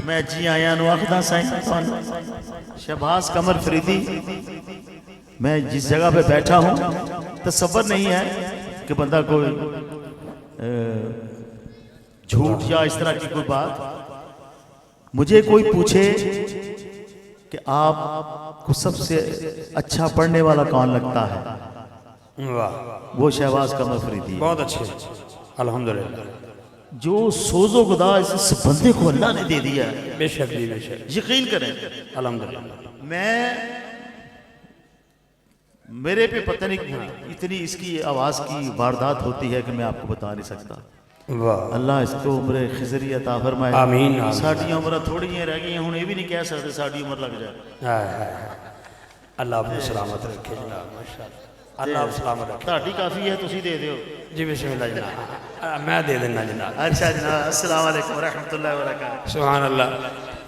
میں جی آیا نو آخدہ سائن شہباز قمر فریدی میں جس جگہ پہ بیٹھا ہوں تصور نہیں ہے کہ بندہ کوئی جھوٹ یا اس طرح کی کوئی بات مجھے کوئی پوچھے کہ آپ کو سب سے اچھا پڑھنے والا کون لگتا ہے، وہ شہباز قمر فریدی ہے۔ بہت اچھے، الحمدللہ، جو سوز و گدا اس بندے کو اللہ نے دے دیا ہے، بے شک جی، بے شک، یقین کریں۔ الحمدللہ۔ میرے پہ پتہ نہیں اتنی اس کی آواز کی واردات ہوتی ہے کہ میں آپ کو بتا نہیں سکتا۔ اللہ اس کو عمر خضری عطا فرمائے۔ آمین۔ ساڑھی عمرہ تھوڑی ہیں رہ گئی ہیں، ہوں یہ بھی نہیں کہہ سکتے ساڑھی عمر لگ جائے۔ اللہ آپ نے سلامت رکھے جناب، ماشاءاللہ، اللہ آپ سلامت رکھے۔ تاڑی کافی ہے تسی دے دیو۔ جی بسم اللہ جناب، میں دے دینا جناب۔ اچھا جناب، السلام علیکم ورحمۃ اللہ وبرکاتہ۔ سبحان اللہ،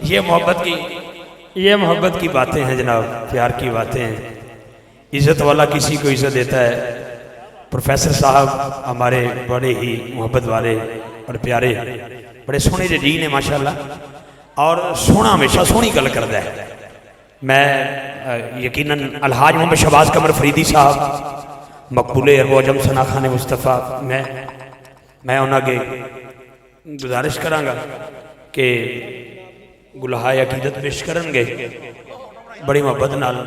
یہ محبت کی باتیں ہیں جناب، پیار کی باتیں ہیں۔ عزت والا کسی کو عزت دیتا ہے۔ پروفیسر صاحب ہمارے بڑے ہی محبت والے اور پیارے، بڑے سونے جی نے ماشاءاللہ، اور سونا ہمیشہ سونی گل کرتا ہے۔ میں یقیناً الحاج محمد شہباز قمر فریدی صاحب مقبول ارب و عجم ثنا خان مصطفیٰ، میں انہاں کے گزارش کراں گا کہ گلہائے عقیدت پیش کرن گے بڑی محبت نال۔